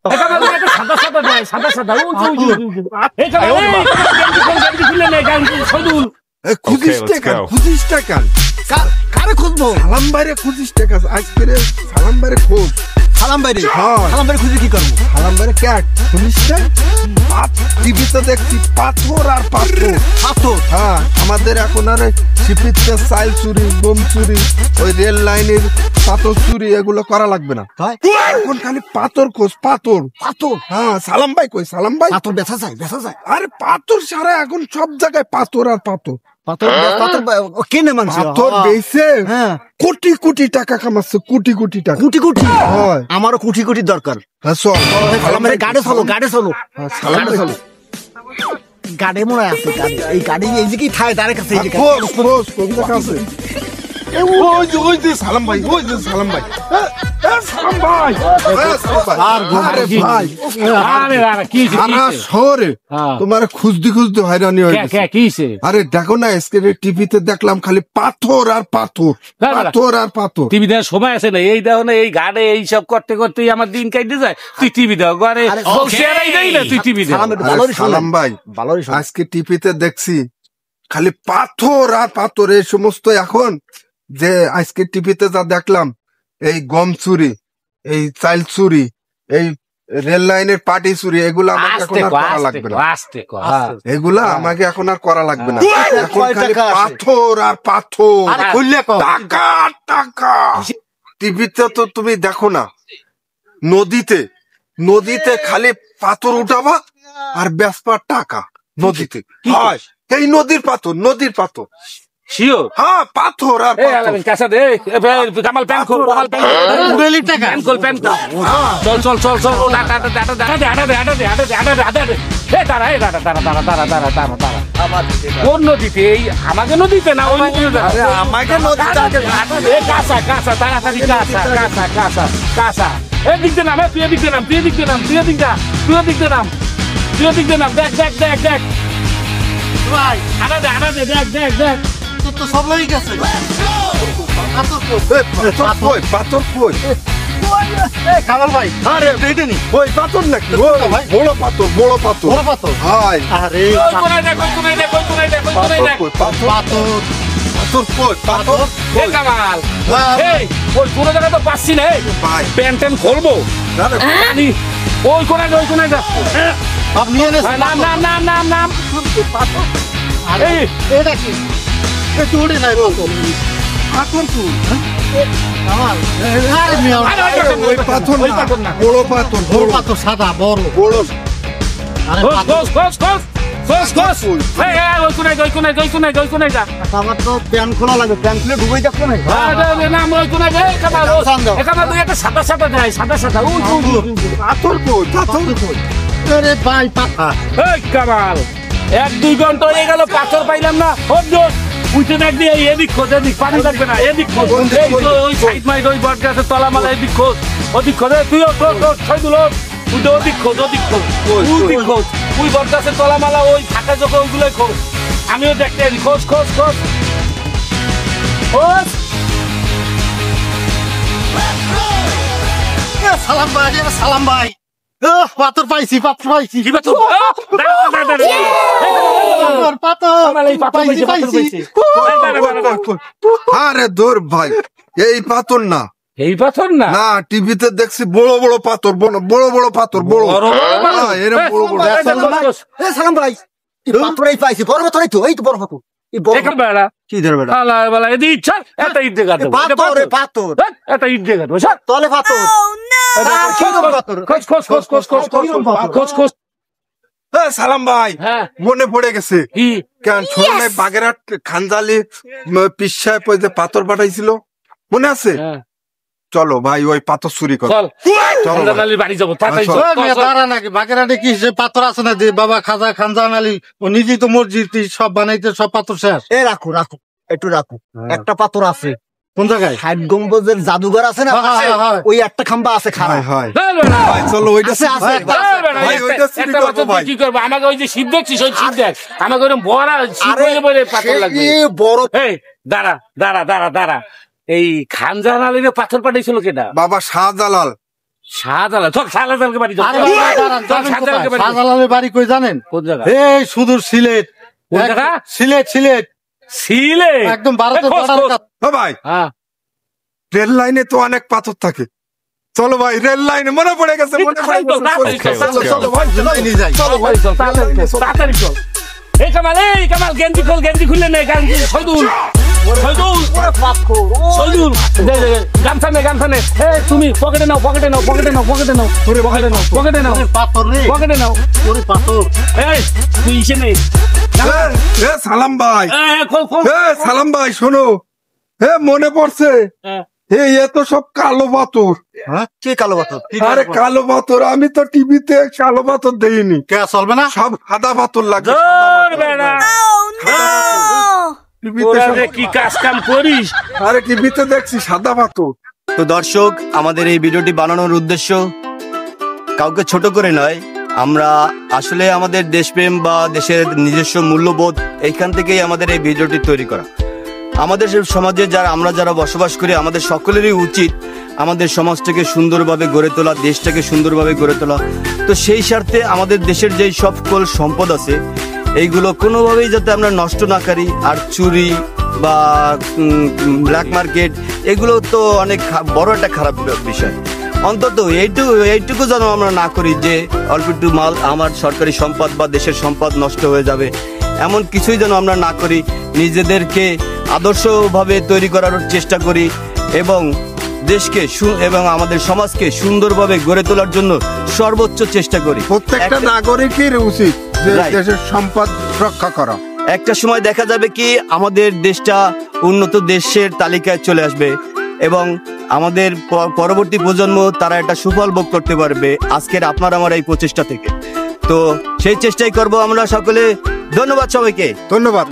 সাদা সাদা দেয়, সাদা সাদা খুঁজিস টাকা কারে খুঁজবো? সালাম বাইরে খুঁজিস টাকা আজকে সালাম বাইরে খোঁজ সালাম বাইরে হ্যাঁ। সালাম বাইরে খুঁজে কি করবো? সালাম বাইরে ক্যাট খুঁজিস টিভিতে দেখছি পাথর আর পাথর পাথর। হ্যাঁ আমাদের এখন আর শিপিতে চাইল চুরি গম চুরি ওই রেল লাইনের পাথর চুরি এগুলো করা লাগবে না এখন খালি পাথর খোঁজ পাথর পাথর। হ্যাঁ সালাম ভাই কই সালাম ভাই পাথর বেচা যায়, বেচা যায়। আরে পাথর সারা এখন সব জায়গায় পাথর আর পাথর পাথর পাথর কেনে মানুষ পাথর বেচে হ্যাঁ কোটি কোটি টাকা কামাচ্ছে কোটি কোটি টাকা কোটি কোটি। হয় আমারও কোটি কোটি দরকার। হ্যাঁ চল সালাম ভাই গাড়ি চলো, গাড়ি চলো, সালাম ভাই গাড়ি মনে আছে। গাড়ি এই গাড়ি এই যে কি থায় তার কাছে এই যে খোঁজ খোঁজ কোন জায়গা আছে ওই যে সালাম ভাই ওই যে সালাম ভাই সালাম ভাই আর আরে ভাই কি সারা শহরে তোমার খুঁজতে খুঁজতে হয়রানি হয়ে গেছে কিছে? আরে দেখো না স্ক্রিনে টিভিতে দেখলাম খালি পাথর আর পাথর পাথর আর পাথর টিভি দেওয়ার সময় আছে না, এই দেখো না, এই গাড়ে এইসব করতে করতেই আমার দিন কাটতে যায়। তুই টিভি দাও ঘরে তুই টিভি দাও। সালাম ভাই আজকে টিভিতে দেখছি খালি পাথর আর পাথর এই সমস্ত এখন যে আজকে টিভিতে যা দেখলাম এই গম চুরি এই চাইল চুরি এই রেল লাইনের পাটি চুরি এগুলো আমাকে এখন আর করা লাগবে না এগুলা আমাকে এখন আর করা লাগবে না এখন খালি পাথর আর পাথর টাকা টাকা টিভিতে তো তুমি দেখো না নদীতে নদীতে খালি পাথর উঠাবা আর বেসপা টাকা নদীতে হয় এই নদীর পাথর শিওর হ্যাঁ পাথর আর কাঁচা দে কামাল প্যান্ট খোল, কামাল প্যান্ট খোল, প্যান্ট চল চল চল চল কোন নদীতে? এই আমাকে নদীতে না, ওই আমাকে নদীতে কাঁচা কাঁচা তাড়াতাড়ি কাঁচা কাঁচা কাঁচা কাঁচা এদিকতে নাম, তুই এদিকতে নাম, তুই এদিকতে নাম, তুই এদিকটা তুই এদিকতে নাম, তুই এদিকতে নাম। দেখ দেখ দেখ দেখ ভাই আনা দে দেখ দেখ দেখ তো সব লাগি গেছে। পাথর কই কামাল ভাই আরে এইটা নি ওই পাথর নাকি বড় পাথর বড় পাথর বড় পাথর হাই আরে কোনায় দেখ কোনায় দেখ কোনায় দেখ কোনায় দেখ পাথর পাথর কই পাথর এ কামাল এই ওই কোন জায়গা তো পাচ্ছি না ভাই প্যান্ট খুলবো জানি ওই কোনায় দেখ আপনি এনে নাম নাম নাম নাম নাম পাথর এই এটা কি এ তুড়ি নাই পাথর কই কামাল আরে মিয়া ওই পাথর না বড় পাথর বড় পাথর সাদা বড় বড় আরে ওই কোনায় যা আমার তো প্যান খোলা লাগে, প্যান খুলে ঢুকাই যাচ্ছে না। নাম ওই কোনায় যা এখানে তুই একটা সাদা সাদা দেয় সাদা সাদা পাথর কই পাথর কই আরে ভাই পাথা এই কামাল 1-2 ঘন্টা হয়ে গেল পাথর পাইলাম না। উঠে দেখ দিয়ে এদিক খোঁজ, এদিক পানি লাগবে না, এদিক খোঁজ ওই সাইড মাইড ওই বট গাছের তলামালা এদিক খোঁজ, ওদিক খোঁজ তুইও ছয়দুল ওদিক খোঁজ ওদিক খোঁজ ওদিক খোঁজ ওই বট গাছের তলামালা ওই ফাঁকা যখন ওইগুলোই খোঁজ। আমিও দেখতে খোঁজ খোঁজ খোঁজ খোঁজ সালাম ভাই পাথর পাইছি কি পাথর? আরে দূর ভাই এই পাথর না এই পাথর না না টিভিতে দেখছি বড় বড় পাথর বড় বড় পাথর বড় এরকম বড় বড় সালাম ভাই পাথরাই পাইছি বড় পাথর এই তো বড় পাথর কি ধরবে ইচ্ছা একটা ইট দেখা পাথর একটা ইট দেখা তলে পাথর খোঁজ খোঁজ খোঁজ খোঁজ খোঁজ খোঁজ খোঁজ সালাম ভাই হ্যাঁ মনে পড়ে গেছে কি কেন ছোট বাগেরহাট খানজালি পিসায় যে পাথর পাঠাইছিল মনে আছে চলো ভাই ওই পাথর চুরি করো বাড়ি যাবো নাকি বাগেরহাটে কি পাথর আছে না বাবা খাজা খানজান আলী ও নিজেই তো মসজিদ সব বানাইতে সব পাথর শেষ। এ রাখো একটু রাখো একটা পাথর আছে কোন জায়গায় ষাট গম্বুজের জাদুঘর আছে না ওই একটা খাম্বা আছে খারাপ চলো ওইটা কি করবো আমাকে ওই যে শিব দেখছিস ওই শিব দেখ আমাকে ওরকম বড় পাথর লাগবে বড়। এই দাঁড়া দাঁড়া দাঁড়া দাঁড়া এই খানজাহান আলীর পাথর পাঠাইছিল কেনা বাবা শাহজালাল শাহজালাল চল শাহজালালকে বাড়ি চল আরে বাবা, দাঁড়ান, চল যাবেন কোথায়? শাহজালালকে বাড়ি চল। শাহজালালের বাড়ি কই জানেন? কোন জায়গা? এই সুদূর সিলেট। কোন জায়গা? সিলেট সিলেট সিলেট একদম ভারতের খোঁজ, border খোঁজ। কাছে। ও ভাই হ্যাঁ রেল লাইনে তো অনেক পাথর থাকে, চলো ভাই রেল লাইনে মনে পড়ে গেছে, মনে পড়ে গেছে। তাড়াতাড়ি চল, চলো, চলো ভাই, লাইনে যাই। চলো ভাই, চল, তাড়াতাড়ি চল, তাড়াতাড়ি চল। এই কামাল গেঞ্জি খোল, গেঞ্জি খুললে নে, গেঞ্জি সৈদুল সৈদুল দে, দে, দে, গামছা নে এই তুমি পকেটে নাও পকেটে নাও পকেটে নাও পকেটে নাও পকেটে নাও পকেটে নাও ওরে পাথর রে, পকেটে নাও ওরে পাথর। এই তুই ইসে নেই এ সালাম ভাই, খোল খোল এ সালাম ভাই শোনো, মনে পড়ছে হ্যাঁ। এ তো সব কালো পাথর। হ্যাঁ কি কালো পাথর? কি আরে কালো পাথর, আমি তো টিভিতে কালো পাথর দেইনি, কে চলবে না? সব সাদা পাথর লাগে। ধর বেড়া টিভিতে তোরা যে কি কাজ কাম করিস আরে টিভিতে দেখছি সাদা পাথর। তো দর্শক, আমাদের এই ভিডিওটি বানানোর উদ্দেশ্য কাউকে ছোট করে নয়, আমরা আসলে আমাদের দেশপ্রেম বা দেশের নিজস্ব মূল্যবোধ এইখান থেকেই আমাদের এই ভিডিওটি তৈরি করা। আমাদের সমাজে আমরা যারা বসবাস করি, আমাদের সকলেরই উচিত আমাদের সমাজটাকে সুন্দরভাবে গড়ে তোলা, দেশটাকে সুন্দরভাবে গড়ে তোলা। তো সেই স্বার্থে আমাদের দেশের যেই সকল সম্পদ আছে এইগুলো কোনোভাবেই যাতে আমরা নষ্ট না করি। আর চুরি বা ব্ল্যাক মার্কেট এগুলো তো অনেক বড় একটা খারাপ বিষয়। অন্তত এইটুকু যেন আমরা না করি যে অল্প একটু মাল আমার সরকারি সম্পদ বা দেশের সম্পদ নষ্ট হয়ে যাবে, এমন কিছুই যেন আমরা না করি। নিজেদেরকে আদর্শভাবে তৈরি করার চেষ্টা করি এবং দেশকে এবং আমাদের সমাজকে সুন্দরভাবে গড়ে তোলার জন্য সর্বোচ্চ চেষ্টা করি। প্রত্যেকটা নাগরিকের উচিত যে Right. দেশের সম্পদ রক্ষা করা। একটা সময় দেখা যাবে কি আমাদের দেশটা উন্নত দেশের তালিকায় চলে আসবে এবং আমাদের পরবর্তী প্রজন্ম তারা একটা সুফল ভোগ করতে পারবে আজকের আপনার আমার এই প্রচেষ্টা থেকে। তো সেই চেষ্টাই করব আমরা সকলে। ধন্যবাদ সবাইকে। ধন্যবাদ।